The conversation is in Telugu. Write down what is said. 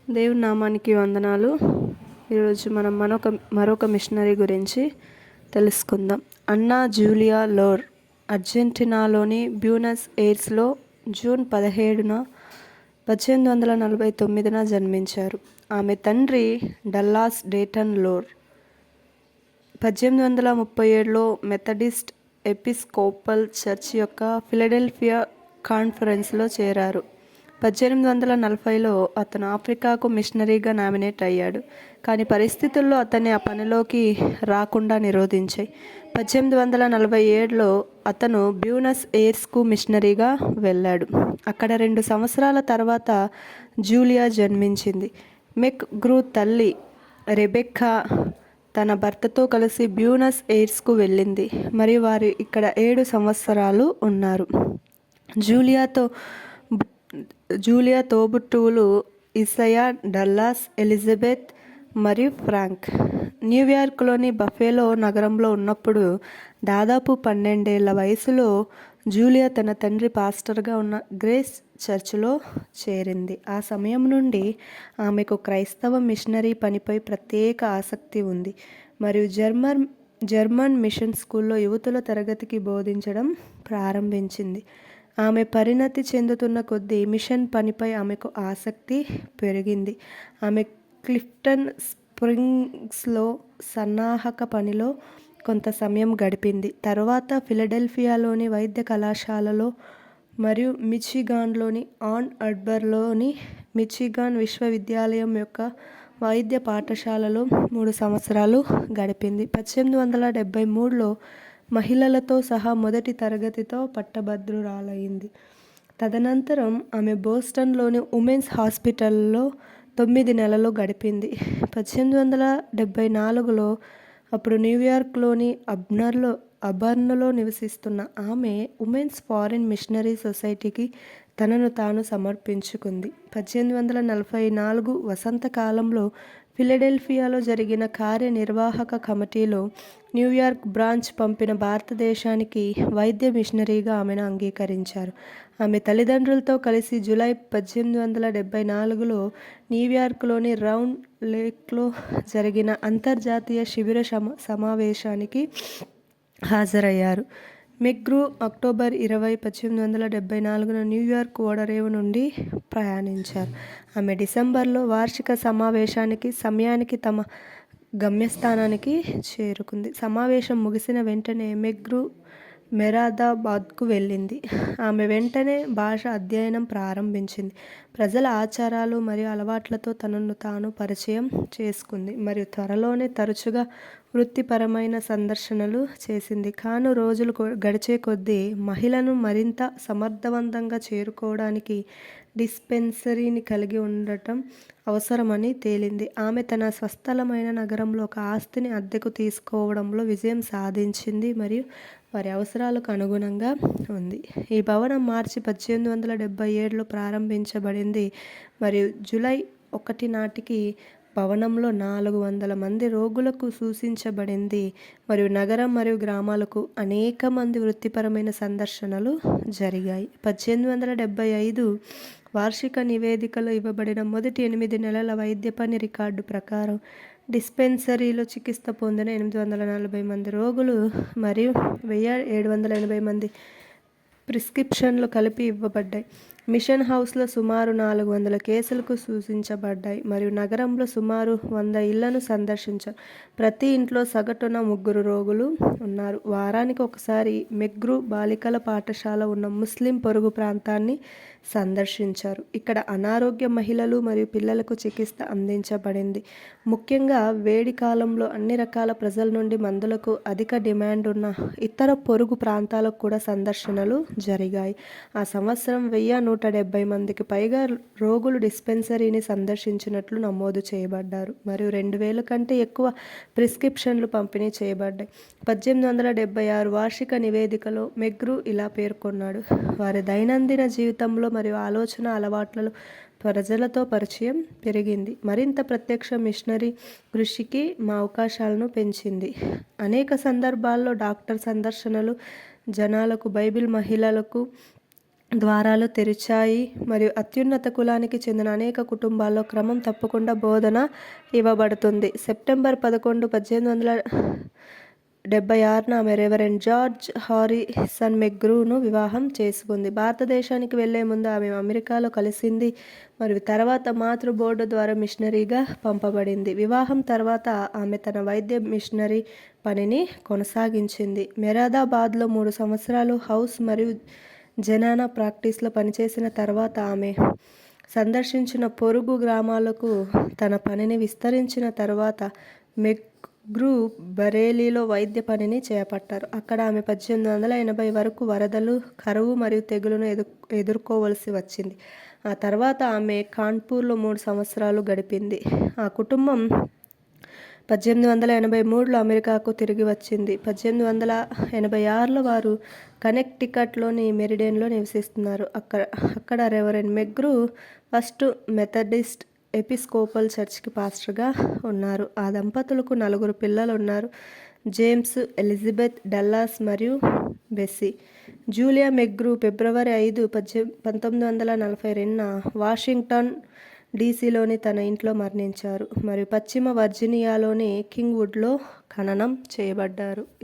దేవుని నామానికి వందనాలు. ఈరోజు మనం మరొక మిషనరీ గురించి తెలుసుకుందాం. అన్నా జూలియా లోర్ అర్జెంటీనాలోని బ్యూనస్ ఎయిర్స్లో జూన్ 17న 1849 జన్మించారు. ఆమె తండ్రి డల్లాస్ డేటన్ లోర్ 1837లో మెథడిస్ట్ ఎపిస్కోపల్ చర్చ్ యొక్క ఫిలడెల్ఫియా కాన్ఫరెన్స్లో చేరారు. 1840లో అతను ఆఫ్రికాకు మిషనరీగా నామినేట్ అయ్యాడు. కానీ పరిస్థితుల్లో అతన్ని ఆ పనిలోకి రాకుండా నిరోధించాయి. 1847లో అతను బ్యూనస్ ఎయిర్స్కు మిషనరీగా వెళ్ళాడు. అక్కడ 2 సంవత్సరాల తర్వాత జూలియా జన్మించింది. మెక్ గ్రూ తల్లి రెబెక్కా తన భర్తతో కలిసి బ్యూనస్ ఎయిర్స్కు వెళ్ళింది మరియు వారు ఇక్కడ 7 సంవత్సరాలు ఉన్నారు. జూలియా తోబుట్టువులు ఇసయా, డల్లాస్, ఎలిజబెత్ మరియు ఫ్రాంక్. న్యూయార్క్లోని బఫెలో నగరంలో ఉన్నప్పుడు దాదాపు 12 ఏళ్ల వయసులో జూలియా తన తండ్రి పాస్టర్గా ఉన్న గ్రేస్ చర్చ్లో చేరింది. ఆ సమయం నుండి ఆమెకు క్రైస్తవ మిషనరీ పనిపై ప్రత్యేక ఆసక్తి ఉంది మరియు జర్మన్ మిషన్ స్కూల్లో యువతుల తరగతికి బోధించడం ప్రారంభించింది. ఆమె పరిణతి చెందుతున్న కొద్దీ మిషన్ పనిపై ఆమెకు ఆసక్తి పెరిగింది. ఆమె క్లిఫ్టన్ స్ప్రింగ్స్లో సన్నాహక పనిలో కొంత సమయం గడిపింది. తరువాత ఫిలడెల్ఫియాలోని వైద్య కళాశాలలో మరియు మిచిగాన్లోని ఆన్ అర్బర్లోని మిచిగాన్ విశ్వవిద్యాలయం యొక్క వైద్య పాఠశాలలో 3 సంవత్సరాలు గడిపింది. 1873లో మహిళలతో సహా మొదటి తరగతితో పట్టభద్రురాలైంది. తదనంతరం ఆమె బోస్టన్లోని ఉమెన్స్ హాస్పిటల్లో 9 నెలలు గడిపింది. 1874లో అప్పుడు న్యూయార్క్లోని అబర్న్లో నివసిస్తున్న ఆమె ఉమెన్స్ ఫారిన్ మిషనరీ సొసైటీకి తనను తాను సమర్పించుకుంది. 1844 వసంతకాలంలో ఫిలడెల్ఫియాలో జరిగిన కార్యనిర్వాహక కమిటీలో న్యూయార్క్ బ్రాంచ్ పంపిన భారతదేశానికి వైద్య మిషనరీగా ఆమెను అంగీకరించారు. ఆమె తల్లిదండ్రులతో కలిసి జూలై 1874లో న్యూయార్క్లోని రౌండ్ లేక్లో జరిగిన అంతర్జాతీయ శిబిర సమావేశానికి హాజరయ్యారు. మెక్గ్రూ అక్టోబర్ 20, 1874న న్యూయార్క్ ఓడరేవు నుండి ప్రయాణించారు. ఆమె డిసెంబర్లో వార్షిక సమావేశానికి సమయానికి తమ గమ్యస్థానానికి చేరుకుంది. సమావేశం ముగిసిన వెంటనే మెక్గ్రూ మెరాదాబాద్కు వెళ్ళింది. ఆమె వెంటనే భాష అధ్యయనం ప్రారంభించింది. ప్రజల ఆచారాలు మరియు అలవాట్లతో తనను తాను పరిచయం చేసుకుంది మరియు త్వరలోనే తరచుగా వృత్తిపరమైన సందర్శనలు చేసింది. కాను రోజులు గడిచే కొద్దీ మహిళను మరింత సమర్థవంతంగా చేరుకోవడానికి డిస్పెన్సరీని కలిగి ఉండటం అవసరమని తేలింది. ఆమె తన స్వస్థలమైన నగరంలో ఒక ఆస్తిని అద్దెకు తీసుకోవడంలో విజయం సాధించింది మరియు వారి అవసరాలకు అనుగుణంగా ఉంది. ఈ భవనం మార్చి 1877లో ప్రారంభించబడింది మరియు జూలై 1 నాటికి భవనంలో 400 మంది రోగులకు సూచించబడింది మరియు నగరం మరియు గ్రామాలకు అనేక మంది వృత్తిపరమైన సందర్శనలు జరిగాయి. 1875 వార్షిక నివేదికలో ఇవ్వబడిన మొదటి 8 నెలల వైద్య పని రికార్డు ప్రకారం డిస్పెన్సరీలో చికిత్స పొందిన 840 మంది రోగులు మరియు 1780 మంది ప్రిస్క్రిప్షన్లు కలిపి ఇవ్వబడ్డాయి. మిషన్ హౌస్లో సుమారు 400 కేసులకు సూచించబడ్డాయి మరియు నగరంలో సుమారు 100 ఇళ్లను సందర్శించారు. ప్రతి ఇంట్లో సగటున 3 రోగులు ఉన్నారు. వారానికి ఒకసారి మెక్గ్రూ బాలికల పాఠశాల ఉన్న ముస్లిం పొరుగు ప్రాంతాన్ని సందర్శించారు. ఇక్కడ అనారోగ్య మహిళలు మరియు పిల్లలకు చికిత్స అందించబడింది. ముఖ్యంగా వేడి కాలంలో అన్ని రకాల ప్రజల నుండి మందులకు అధిక డిమాండ్ ఉన్న ఇతర పొరుగు ప్రాంతాలకు కూడా సందర్శనలు జరిగాయి. ఆ సంవత్సరం 1170 మందికి పైగా రోగులు డిస్పెన్సరీని సందర్శించినట్లు నమోదు చేయబడ్డారు మరియు 2000 కంటే ఎక్కువ ప్రిస్క్రిప్షన్లు పంపిణీ చేయబడ్డాయి. 1876 వార్షిక నివేదికలో మెక్గ్రూ ఇలా పేర్కొన్నాడు: వారి దైనందిన జీవితంలో మరియు ఆలోచన అలవాట్లలో ప్రజలతో పరిచయం పెరిగింది. మరింత ప్రత్యక్ష మిషనరీ కృషికి మా అవకాశాలను పెంచింది. అనేక సందర్భాల్లో డాక్టర్ సందర్శనలు జనాలకు బైబిల్ మహిళలకు ద్వారాలు తెరిచాయి మరియు అత్యున్నత కులానికి చెందిన అనేక కుటుంబాల్లో క్రమం తప్పకుండా బోధన ఇవ్వబడుతుంది. సెప్టెంబర్ 11, 1876న ఆమె రెవరెండ్ జార్జ్ హారిసన్ మెగ్రూను వివాహం చేసుకుంది. భారతదేశానికి వెళ్లే ముందు ఆమె అమెరికాలో కలిసింది మరియు తర్వాత మాతృ బోర్డు ద్వారా మిషనరీగా పంపబడింది. వివాహం తర్వాత ఆమె తన వైద్య మిషనరీ పనిని కొనసాగించింది. మెరాదాబాద్లో 3 సంవత్సరాలు హౌస్ మరియు జనానా ప్రాక్టీస్లో పనిచేసిన తర్వాత ఆమె సందర్శించిన పొరుగు గ్రామాలకు తన పనిని విస్తరించిన తర్వాత మెగ్రూ బరేలీలో వైద్య పనిని చేపట్టారు. అక్కడ ఆమె 1880 వరకు వరదలు, కరువు మరియు తెగులును ఎదుర్కోవలసి వచ్చింది. ఆ తర్వాత ఆమె కాన్పూర్లో 3 సంవత్సరాలు గడిపింది. ఆ కుటుంబం 1883లో అమెరికాకు తిరిగి వచ్చింది. 1886లో వారు కనెక్టికట్లోని మెరిడియన్లో నివసిస్తున్నారు. అక్కడ రెవరెండ్ మెగ్రూ ఫస్ట్ మెథడిస్ట్ ఎపిస్కోపల్ చర్చ్కి పాస్టర్గా ఉన్నారు. ఆ దంపతులకు 4 పిల్లలు ఉన్నారు: జేమ్స్, ఎలిజబెత్, డల్లాస్ మరియు బెస్సీ. జూలియా మెగ్రూ ఫిబ్రవరి 5, 1942న వాషింగ్టన్ డీసీలోని తన ఇంట్లో మరణించారు మరియు పశ్చిమ వర్జీనియాలోని కింగ్వుడ్లో ఖననం చేయబడ్డారు.